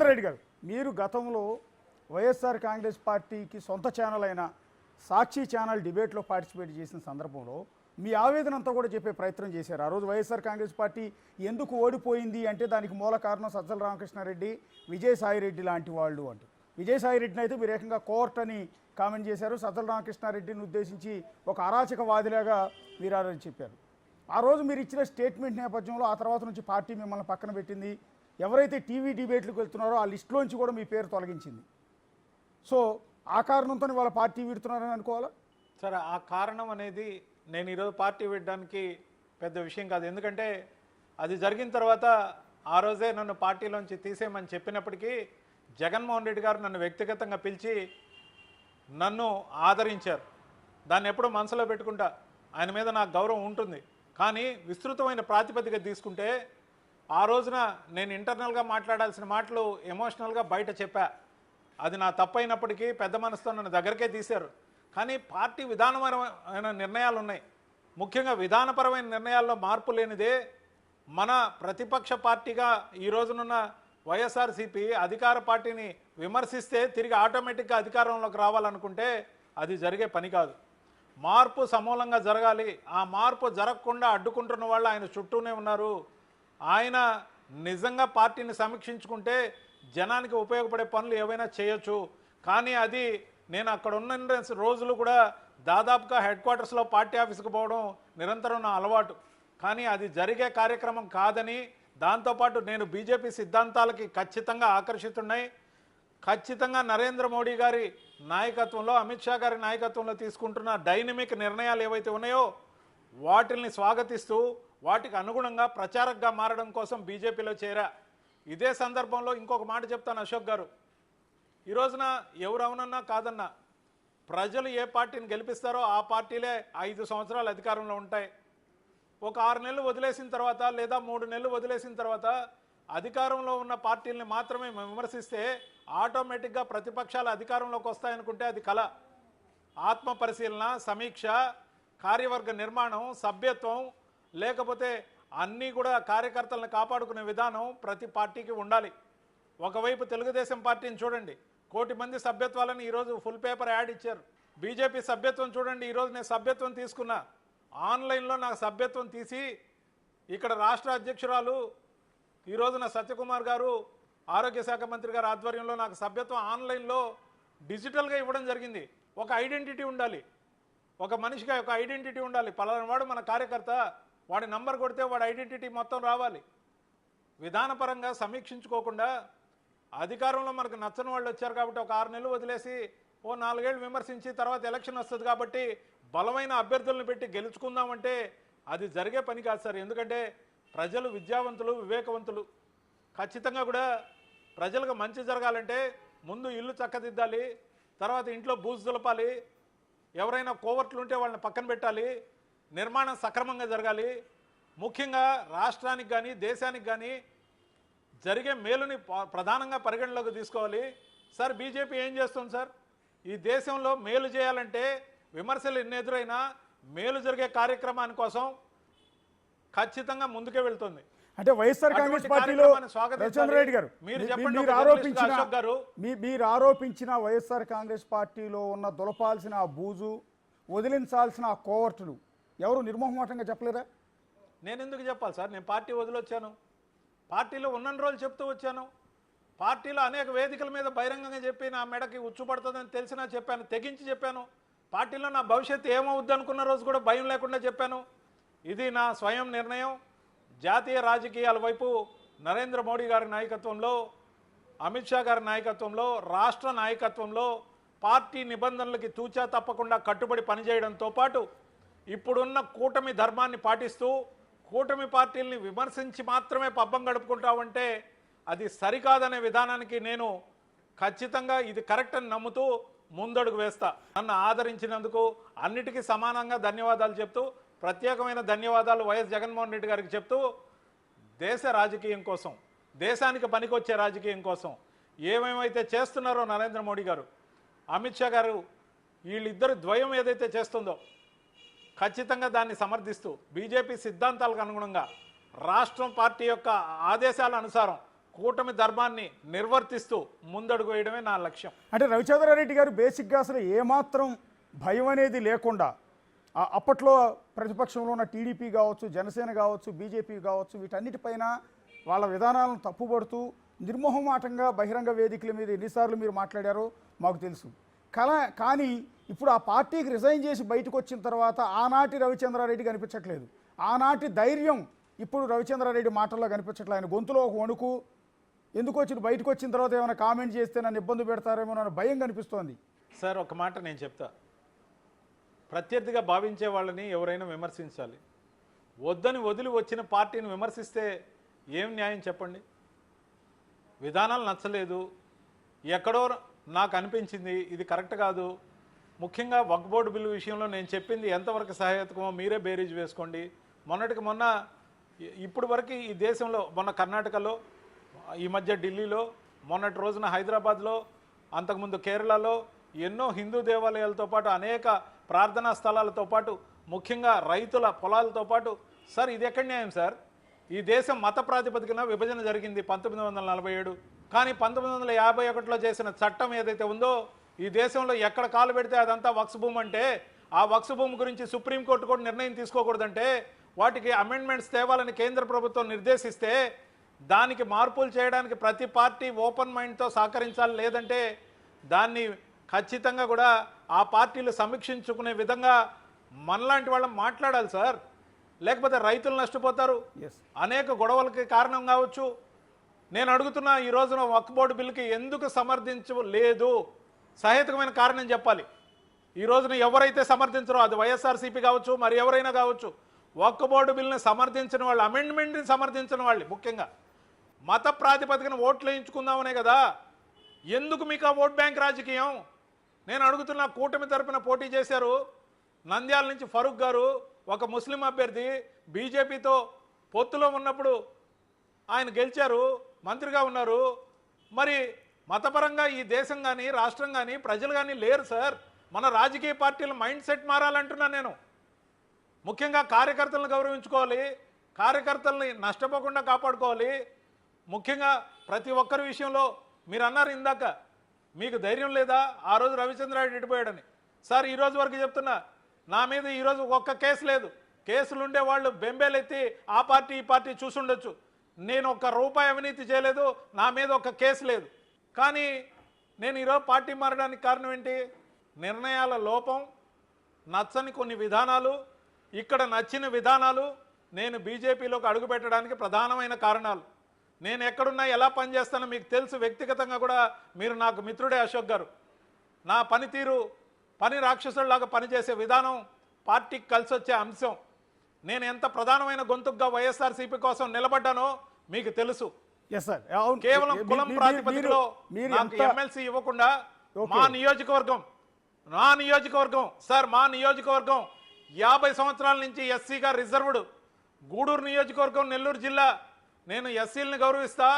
రవీంద్ర రెడ్డి గారు, మీరు గతంలో వైఎస్ఆర్ కాంగ్రెస్ పార్టీకి సొంత ఛానల్ అయిన సాక్షి ఛానల్ డిబేట్లో పార్టిసిపేట్ చేసిన సందర్భంలో మీ ఆవేదన అంతా కూడా చెప్పే ప్రయత్నం చేశారు. ఆ రోజు వైఎస్ఆర్ కాంగ్రెస్ పార్టీ ఎందుకు ఓడిపోయింది అంటే దానికి మూల కారణం సజ్జల రామకృష్ణారెడ్డి, విజయసాయిరెడ్డి లాంటి వాళ్ళు అంటూ. విజయసాయిరెడ్డిని అయితే మీరు ఏకంగా కోర్ట్ అని కామెంట్ చేశారు. సజ్జల రామకృష్ణారెడ్డిని ఉద్దేశించి ఒక అరాచకవాదిలాగా మీరు చెప్పారు. ఆ రోజు మీరు ఇచ్చిన స్టేట్మెంట్ నేపథ్యంలో ఆ తర్వాత నుంచి పార్టీ మిమ్మల్ని పక్కన పెట్టింది. ఎవరైతే టీవీ డిబేట్లకు వెళ్తున్నారో ఆ లిస్టులోంచి కూడా మీ పేరు తొలగించింది. సో ఆ కారణంతో వాళ్ళ పార్టీ వీడుతున్నారని అనుకోవాలా? సరే, ఆ కారణం అనేది నేను ఈరోజు పార్టీ వీడడానికి పెద్ద విషయం కాదు. ఎందుకంటే అది జరిగిన తర్వాత ఆ రోజే నన్ను పార్టీలోంచి తీసేయమని చెప్పినప్పటికీ జగన్మోహన్ రెడ్డి గారు నన్ను వ్యక్తిగతంగా పిలిచి నన్ను ఆదరించారు. దాన్ని ఎప్పుడూ మనసులో పెట్టుకుంటా. ఆయన మీద నాకు గౌరవం ఉంటుంది. కానీ విస్తృతమైన ప్రాతిపదిక తీసుకుంటే ఆ రోజున నేను ఇంటర్నల్గా మాట్లాడాల్సిన మాటలు ఎమోషనల్గా బయట చెప్పా. అది నా తప్పైనప్పటికీ పెద్ద మనసుతో నన్ను దగ్గరకే తీశారు. కానీ పార్టీ విధానపరమైన నిర్ణయాలు ఉన్నాయి. ముఖ్యంగా విధానపరమైన నిర్ణయాల్లో మార్పు లేనిదే మన ప్రతిపక్ష పార్టీగా ఈ రోజునున్న వైఎస్ఆర్సీపీ అధికార పార్టీని విమర్శిస్తే తిరిగి ఆటోమేటిక్గా అధికారంలోకి రావాలనుకుంటే అది జరిగే పని కాదు. మార్పు సమూలంగా జరగాలి. ఆ మార్పు జరగకుండా అడ్డుకుంటున్న వాళ్ళు ఆయన చుట్టూనే ఉన్నారు. ఆయన నిజంగా పార్టీని సమీక్షించుకుంటే జనానికి ఉపయోగపడే పనులు ఏవైనా చేయొచ్చు. కానీ అది నేను అక్కడ ఉన్న రోజులు కూడా దాదాపుగా హెడ్ క్వార్టర్స్లో పార్టీ ఆఫీస్కి పోవడం నిరంతరం నా అలవాటు. కానీ అది జరిగే కార్యక్రమం కాదని, దాంతోపాటు నేను బీజేపీ సిద్ధాంతాలకి ఖచ్చితంగా ఆకర్షితున్నాయి. ఖచ్చితంగా నరేంద్ర మోడీ గారి నాయకత్వంలో, అమిత్ షా గారి నాయకత్వంలో తీసుకుంటున్న డైనమిక్ నిర్ణయాలు ఏవైతే ఉన్నాయో వాటిల్ని స్వాగతిస్తూ వాటికి అనుగుణంగా ప్రచారకగా మారడం కోసం బీజేపీలో చేరా. ఇదే సందర్భంలో ఇంకొక మాట చెప్తాను అశోక్ గారు. ఈ రోజున ఎవరవునన్నా కాదన్నా ప్రజలు ఏ పార్టీని గెలిపిస్తారో ఆ పార్టీలే 5 సంవత్సరాలు అధికారంలో ఉంటాయి. ఒక 6 నెలలు వదిలేసిన తర్వాత లేదా 3 నెలలు వదిలేసిన తర్వాత అధికారంలో ఉన్న పార్టీల్ని మాత్రమే విమర్శిస్తే ఆటోమేటిక్గా ప్రతిపక్షాలు అధికారంలోకి వస్తాయనుకుంటే అది కళ. ఆత్మ పరిశీలన, సమీక్ష, కార్యవర్గ నిర్మాణం, సభ్యత్వం, లేకపోతే అన్నీ కూడా కార్యకర్తలను కాపాడుకునే విధానం ప్రతి పార్టీకి ఉండాలి. ఒకవైపు తెలుగుదేశం పార్టీని చూడండి, 1 కోటి మంది సభ్యత్వాలను ఈరోజు ఫుల్ పేపర్ యాడ్ ఇచ్చారు. బీజేపీ సభ్యత్వం చూడండి, ఈరోజు నేను సభ్యత్వం తీసుకున్నా. ఆన్లైన్లో నాకు సభ్యత్వం తీసి ఇక్కడ రాష్ట్ర అధ్యక్షురాలు ఈ రోజున సత్యకుమార్ గారు, ఆరోగ్య శాఖ మంత్రి గారు ఆధ్వర్యంలో నాకు సభ్యత్వం ఆన్లైన్లో డిజిటల్గా ఇవ్వడం జరిగింది. ఒక ఐడెంటిటీ ఉండాలి, ఒక మనిషిగా ఒక ఐడెంటిటీ ఉండాలి. పలానా వాడు మన కార్యకర్త, వాడి నంబర్ కొడితే వాడి ఐడెంటిటీ మొత్తం రావాలి. విధానపరంగా సమీక్షించుకోకుండా అధికారంలో మనకు నచ్చని వాళ్ళు వచ్చారు కాబట్టి ఒక 6 నెలలు వదిలేసి 4 ఏళ్ళు విమర్శించి తర్వాత ఎలక్షన్ వస్తుంది కాబట్టి బలమైన అభ్యర్థులను పెట్టి గెలుచుకుందామంటే అది జరిగే పని కాదు సార్. ఎందుకంటే ప్రజలు విద్యావంతులు, వివేకవంతులు. ఖచ్చితంగా కూడా ప్రజలకు మంచి జరగాలంటే ముందు ఇల్లు చక్కదిద్దాలి, తర్వాత ఇంట్లో బూజు దులపాలి, ఎవరైనా కోవర్ట్లు ఉంటే వాళ్ళని పక్కన పెట్టాలి, నిర్మాణం సక్రమంగా జరగాలి. ముఖ్యంగా రాష్ట్రానికి కానీ దేశానికి కానీ జరిగే మేలుని ప్రధానంగా పరిగణలోకి తీసుకోవాలి. సార్ బీజేపీ ఏం చేస్తుంది సార్? ఈ దేశంలో మేలు చేయాలంటే విమర్శలు ఎన్ని ఎదురైనా మేలు జరిగే కార్యక్రమాని కోసం ఖచ్చితంగా ముందుకే వెళ్తుంది. అంటే వైఎస్ఆర్ కాంగ్రెస్ పార్టీలో రెడ్డి గారు మీరు ఆరోపించిన వైఎస్ఆర్ కాంగ్రెస్ పార్టీలో ఉన్న దులపాల్సిన ఆ బూజు, వదిలించాల్సిన ఆ కోవర్టులు ఎవరు నిర్మోహమాటంగా చెప్పలేరా? నేను ఎందుకు చెప్పాలి సార్? నేను పార్టీ వదిలొచ్చాను, పార్టీలో ఉన్న రోజులు చెప్తూ వచ్చాను. పార్టీలో అనేక వేదికల మీద బహిరంగంగా చెప్పి నా మెడకి ఉచ్చు పడుతుందని తెలిసినా చెప్పాను, తెగించి చెప్పాను. పార్టీలో నా భవిష్యత్తు ఏమవుద్ది అనుకున్న రోజు కూడా భయం లేకుండా చెప్పాను. ఇది నా స్వయం నిర్ణయం. జాతీయ రాజకీయాల వైపు నరేంద్ర మోడీ గారి నాయకత్వంలో, అమిత్ షా గారి నాయకత్వంలో, రాష్ట్ర నాయకత్వంలో పార్టీ నిబంధనలకి తూచా తప్పకుండా కట్టుబడి పనిచేయడంతో పాటు ఇప్పుడున్న కూటమి ధర్మాన్ని పాటిస్తూ కూటమి పార్టీల్ని విమర్శించి మాత్రమే పబ్బం గడుపుకుంటామంటే అది సరికాదనే విధానానికి నేను ఖచ్చితంగా ఇది కరెక్ట్ అని నమ్ముతూ ముందడుగు వేస్తా. నన్ను ఆదరించినందుకు అన్నిటికీ సమానంగా ధన్యవాదాలు చెప్తూ, ప్రత్యేకమైన ధన్యవాదాలు వైఎస్ జగన్మోహన్ రెడ్డి గారికి చెప్తూ, దేశ రాజకీయం కోసం, దేశానికి పనికొచ్చే రాజకీయం కోసం ఏమేమైతే చేస్తున్నారో నరేంద్ర మోడీ గారు, అమిత్ షా గారు, వీళ్ళిద్దరు ద్వయం ఏదైతే చేస్తుందో ఖచ్చితంగా దాన్ని సమర్థిస్తూ బీజేపీ సిద్ధాంతాలకు అనుగుణంగా రాష్ట్రం పార్టీ యొక్క ఆదేశాల అనుసారం కూటమి ధర్మాన్ని నిర్వర్తిస్తూ ముందడుగు వేయడమే నా లక్ష్యం. అంటే రవిచంద్రారెడ్డి గారు బేసిక్గా అసలు ఏమాత్రం భయం అనేది లేకుండా అప్పట్లో ప్రతిపక్షంలో ఉన్న టీడీపీ కావచ్చు, జనసేన కావచ్చు, బీజేపీ కావచ్చు, వీటన్నిటిపైన వాళ్ళ విధానాలను తప్పుపడుతూ నిర్మోహమాటంగా బహిరంగ వేదికల మీద ఎన్నిసార్లు మీరు మాట్లాడారో మాకు తెలుసు. కానీ ఇప్పుడు ఆ పార్టీకి రిజైన్ చేసి బయటకు వచ్చిన తర్వాత ఆనాటి రవిచంద్రారెడ్డి కనిపించట్లేదు. ఆనాటి ధైర్యం ఇప్పుడు రవిచంద్రారెడ్డి మాటల్లో కనిపించట్లేదు. ఆయన గొంతులో ఒక వణుకు, ఎందుకు వచ్చి బయటకు వచ్చిన తర్వాత ఏమైనా కామెంట్ చేస్తే నన్ను ఇబ్బంది పెడతారేమో అన్న భయం కనిపిస్తోంది. సార్ ఒక మాట నేను చెప్తా, ప్రత్యర్థిగా భావించే వాళ్ళని ఎవరైనా విమర్శించాలి. వద్దని వదిలి వచ్చిన పార్టీని విమర్శిస్తే ఏం న్యాయం చెప్పండి? విధానాలు నచ్చలేదు, ఎక్కడో నాకు అనిపించింది ఇది కరెక్ట్ కాదు. ముఖ్యంగా వక్ఫ్ బోర్డు బిల్లు విషయంలో నేను చెప్పింది ఎంతవరకు సహాయకమో మీరే బేరీజ్ వేసుకోండి. మొన్నటికి మొన్న ఇప్పుడు వరకు ఈ దేశంలో, మొన్న కర్ణాటకలో, ఈ మధ్య ఢిల్లీలో, మొన్నటి రోజున హైదరాబాద్లో, అంతకుముందు కేరళలో ఎన్నో హిందూ దేవాలయాలతో పాటు అనేక ప్రార్థనా స్థలాలతో పాటు ముఖ్యంగా రైతుల పొలాలతో పాటు, సార్ ఇది ఎక్కడ న్యాయం సార్? ఈ దేశం మత ప్రాతిపదికన విభజన జరిగింది 1947. కానీ 1951లో చేసిన చట్టం ఏదైతే ఉందో ఈ దేశంలో ఎక్కడ కాలు పెడితే అదంతా వక్ఫ్ భూమి అంటే, ఆ వక్ఫ్ భూమి గురించి సుప్రీంకోర్టు కూడా నిర్ణయం తీసుకోకూడదంటే, వాటికి అమెండ్మెంట్స్ తేవాలని కేంద్ర ప్రభుత్వం నిర్దేశిస్తే దానికి మార్పులు చేయడానికి ప్రతి పార్టీ ఓపెన్ మైండ్తో సహకరించాలి. లేదంటే దాన్ని ఖచ్చితంగా కూడా ఆ పార్టీలు సమీక్షించుకునే విధంగా మనలాంటి వాళ్ళం మాట్లాడాలి సార్. లేకపోతే రైతులు నష్టపోతారు, అనేక గొడవలకి కారణం కావచ్చు. నేను అడుగుతున్నా, ఈ రోజున వక్ఫ్ బోర్డు బిల్లుకి ఎందుకు సమర్థించలేదు? సహేతుకమైన కారణం చెప్పాలి. ఈ రోజున ఎవరైతే సమర్థించరో, అది వైఎస్ఆర్సీపీ కావచ్చు, మరి ఎవరైనా కావచ్చు, వక్ఫ్ బోర్డు బిల్లుని సమర్థించిన వాళ్ళు, అమెండ్మెంట్ని సమర్థించిన వాళ్ళు, ముఖ్యంగా మత ప్రాతిపదికన ఓట్లు వేయించుకుందామనే కదా. ఎందుకు మీకు ఆ ఓట్ బ్యాంక్ రాజకీయం? నేను అడుగుతున్నా, కూటమి తరపున పోటీ చేశారు నంద్యాల నుంచి ఫరూక్ గారు, ఒక ముస్లిం అభ్యర్థి, బీజేపీతో పొత్తులో ఉన్నప్పుడు ఆయన గెలిచారు, మంత్రిగా ఉన్నారు. మరి మతపరంగా ఈ దేశం కానీ, రాష్ట్రం కానీ, ప్రజలు కానీ లేరు సార్. మన రాజకీయ పార్టీల మైండ్ సెట్ మారాలంటున్నా నేను. ముఖ్యంగా కార్యకర్తలను గౌరవించుకోవాలి, కార్యకర్తల్ని నష్టపోకుండా కాపాడుకోవాలి. ముఖ్యంగా ప్రతి ఒక్కరి విషయంలో మీరు అన్నారు ఇందాక, మీకు ధైర్యం లేదా? ఆ రోజు రవిచంద్రారెడ్డి ఎడిపోయాడని. సార్ ఈ రోజు వరకు చెప్తున్నా, నా మీద ఈరోజు ఒక్క కేసు లేదు. కేసులుండే వాళ్ళు బెంబేలెత్తి ఆ పార్టీ ఈ పార్టీ చూసుండొచ్చు. నేను ఒక్క రూపాయి అవినీతి చేయలేదు, నా మీద ఒక్క కేసు లేదు. కానీ నేను ఈరోజు పార్టీ మారడానికి కారణం ఏంటి? నిర్ణయాల లోపం, నచ్చని కొన్ని విధానాలు, ఇక్కడ నచ్చిన విధానాలు నేను బీజేపీలోకి అడుగుపెట్టడానికి ప్రధానమైన కారణాలు. నేను ఎక్కడున్నా ఎలా పనిచేస్తానో మీకు తెలుసు. వ్యక్తిగతంగా కూడా మీరు నాకు మిత్రుడే అశోక్ గారు. నా పనితీరు, పని రాక్షసుల్లాగా పనిచేసే విధానం పార్టీకి కలిసి వచ్చే అంశం. నేను ఎంత ప్రధానమైన గొంతుగా వైఎస్ఆర్సీపీ కోసం నిలబడ్డానో మీకు తెలుసు. కేవలం కులం ప్రాతిపదికలో నాకు ఎమ్మెల్సీ ఇవ్వకుండా మా నియోజకవర్గం సార్, మా నియోజకవర్గం 50 సంవత్సరాల నుంచి ఎస్సీగా రిజర్వ్డ్. గూడూరు నియోజకవర్గం, నెల్లూరు జిల్లా. నేను ఎస్సీలను గౌరవిస్తా,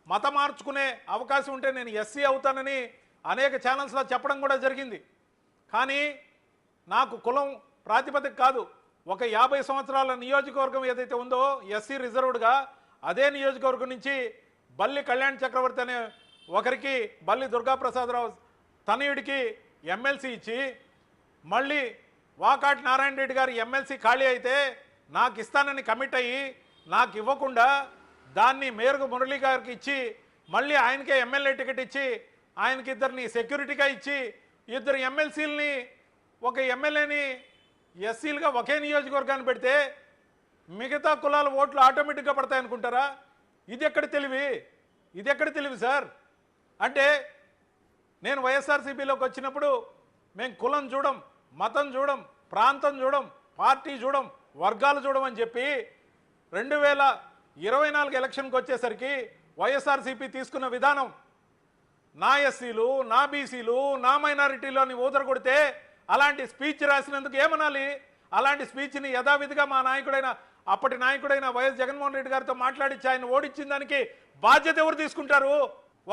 మతం మార్చుకునే అవకాశం ఉంటే నేను ఎస్సీ అవుతానని అనేక ఛానల్స్లో చెప్పడం కూడా జరిగింది. కానీ నాకు కులం ప్రాతిపదిక కాదు. ఒక 50 సంవత్సరాల నియోజకవర్గం ఏదైతే ఉందో ఎస్సీ రిజర్వ్డ్గా, అదే నియోజకవర్గం నుంచి బల్లి కళ్యాణ్ చక్రవర్తి అనే ఒకరికి, బల్లి దుర్గాప్రసాదరావు తనయుడికి ఎమ్మెల్సీ ఇచ్చి, మళ్ళీ వాకాటి నారాయణ రెడ్డి గారు ఎమ్మెల్సీ ఖాళీ అయితే నాకు ఇస్తానని కమిట్ అయ్యి నాకు ఇవ్వకుండా దాన్ని మేరకు మురళీ గారికి ఇచ్చి, మళ్ళీ ఆయనకే ఎమ్మెల్యే టికెట్ ఇచ్చి, ఆయనకి ఇద్దరిని సెక్యూరిటీగా ఇచ్చి, ఇద్దరు ఎమ్మెల్సీలని, ఒక ఎమ్మెల్యేని ఎస్సీలుగా ఒకే నియోజకవర్గాన్ని పెడితే మిగతా కులాల ఓట్లు ఆటోమేటిక్గా పడతాయనుకుంటారా? ఇది ఎక్కడ తెలివి సార్? అంటే నేను వైఎస్ఆర్సీపీలోకి వచ్చినప్పుడు మేము కులం చూడం, మతం చూడం, ప్రాంతం చూడం, పార్టీ చూడం, వర్గాలు చూడం అని చెప్పి 2024 ఎలక్షన్కి వచ్చేసరికి వైఎస్ఆర్సీపీ తీసుకున్న విధానం, నా ఎస్సీలు, నా బీసీలు, నా మైనారిటీలోని ఊదర కొడితే అలాంటి స్పీచ్ రాసినందుకు ఏమనాలి? అలాంటి స్పీచ్ని యథావిధిగా మా నాయకుడైన, అప్పటి నాయకుడైన వైఎస్ జగన్మోహన్ రెడ్డి గారితో మాట్లాడించి ఆయన ఓడించిన దానికి బాధ్యత ఎవరు తీసుకుంటారు?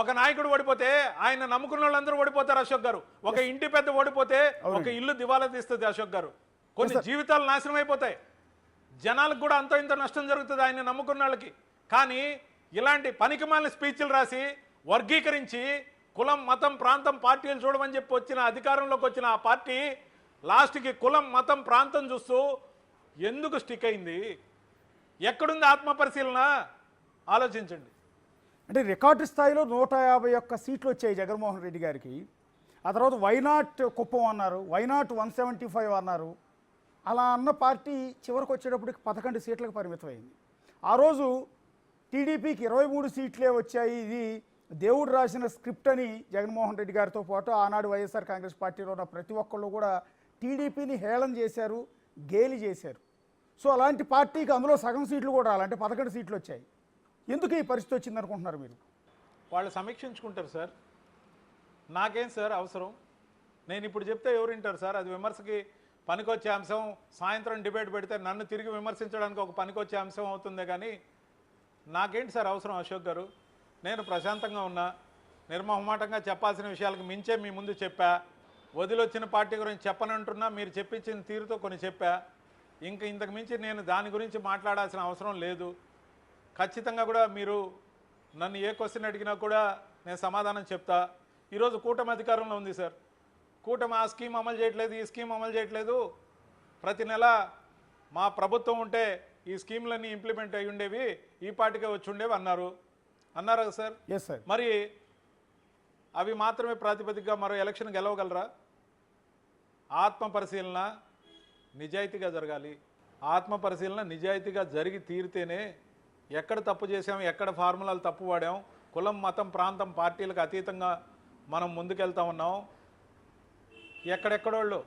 ఒక నాయకుడు ఓడిపోతే ఆయన నమ్ముకున్న వాళ్ళందరూ ఓడిపోతారు అశోక్ గారు. ఒక ఇంటి పెద్ద ఓడిపోతే ఒక ఇల్లు దివాలా తీస్తుంది అశోక్ గారు. కొన్ని జీవితాలు నాశనం అయిపోతాయి, జనాలకు కూడా అంతో ఇంత నష్టం జరుగుతుంది ఆయన నమ్ముకున్న వాళ్ళకి. కానీ ఇలాంటి పనికిమాలిన స్పీచ్లు రాసి వర్గీకరించి కులం మతం ప్రాంతం పార్టీలు చూడమని చెప్పి వచ్చిన అధికారంలోకి వచ్చిన ఆ పార్టీ లాస్ట్కి కులం మతం ప్రాంతం చూస్తూ ఎందుకు స్టిక్ అయింది? ఎక్కడుంది ఆత్మ పరిశీలన? ఆలోచించండి. అంటే రికార్డు స్థాయిలో 151 సీట్లు వచ్చాయి జగన్మోహన్ రెడ్డి గారికి. ఆ తర్వాత వైనాట్ కుప్పం అన్నారు, వైనాట్ 175 అన్నారు. అలా అన్న పార్టీ చివరికి వచ్చేటప్పటికి 11 సీట్లకు పరిమితమైంది. ఆ రోజు టీడీపీకి 23 సీట్లే వచ్చాయి, ఇది దేవుడు రాసిన స్క్రిప్ట్ అని జగన్మోహన్ రెడ్డి గారితో పాటు ఆనాడు వైఎస్ఆర్ కాంగ్రెస్ పార్టీలో ఉన్న ప్రతి ఒక్కళ్ళు కూడా టీడీపీని హేళన చేశారు, గేలి చేశారు. సో అలాంటి పార్టీకి అందులో సగం సీట్లు కూడా రాలంటే 11 సీట్లు వచ్చాయి. ఎందుకు ఈ పరిస్థితి వచ్చింది అనుకుంటున్నారు మీరు? వాళ్ళు సమీక్షించుకుంటారు సార్. నాకేం సార్ అవసరం? నేను ఇప్పుడు చెప్తే ఎవరు వింటారు సార్? అది విమర్శకి పనికొచ్చే అంశం. సాయంత్రం డిబేట్ పెడితే నన్ను తిరిగి విమర్శించడానికి ఒక పనికొచ్చే అంశం అవుతుందే కానీ నాకేంటి సార్ అవసరం? అశోక్ గారు, నేను ప్రశాంతంగా ఉన్నా, నిర్మోహమాటంగా చెప్పాల్సిన విషయాలకు మించే మీ ముందు చెప్పా. వదిలొచ్చిన పార్టీ గురించి చెప్పనంటున్నా, మీరు చెప్పించిన తీరుతో కొన్ని చెప్పా. ఇంతకు మించి నేను దాని గురించి మాట్లాడాల్సిన అవసరం లేదు. ఖచ్చితంగా కూడా మీరు నన్ను ఏ క్వశ్చన్ అడిగినా కూడా నేను సమాధానం చెప్తా. ఈరోజు కూటమి అధికారంలో ఉంది సార్. కూటమి ఆ స్కీమ్ అమలు చేయట్లేదు, ఈ స్కీమ్ అమలు చేయట్లేదు. ప్రతి నెల మా ప్రభుత్వం ఉంటే ఈ స్కీమ్లన్నీ ఇంప్లిమెంట్ అయ్యి ఉండేవి, ఈ పార్టీకే వచ్చి ఉండేవి అన్నారు కదా సార్? Yes sir. మరి అవి మాత్రమే ప్రాతిపదికగా మరో ఎలక్షన్ గెలవగలరా? ఆత్మ పరిశీలన నిజాయితీగా జరగాలి. ఆత్మ పరిశీలన నిజాయితీగా జరిగి తీరితేనే ఎక్కడ తప్పు చేసాం, ఎక్కడ ఫార్ములాలు తప్పు వాడాం, కులం మతం ప్రాంతం పార్టీలకు అతీతంగా మనం ముందుకెళ్తా ఉన్నాం. ఎక్కడెక్కడోళ్ళు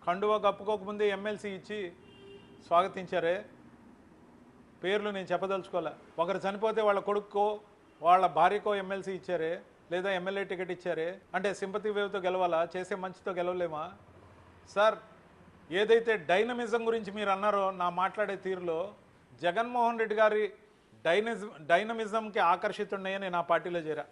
కండువా కప్పుకోకముందే ఎమ్మెల్సీ ఇచ్చి స్వాగతించారే. పేర్లు నేను చెప్పదలుచుకోలే. ఒకరు చనిపోతే వాళ్ళ కొడుక్కో వాళ్ళ భార్యకో ఎమ్మెల్సీ ఇచ్చారే, లేదా ఎమ్మెల్యే టికెట్ ఇచ్చారే. అంటే సింపతి వేవ్తో గెలవాలా? చేసే మంచితో గెలవలేమా సార్? ఏదైతే డైనమిజం గురించి మీరు అన్నారో నా మాట్లాడే తీరులో, జగన్మోహన్ రెడ్డి గారి డైనమిజంకి ఆకర్షితున్నాయని నేను ఆ పార్టీలో చేరా.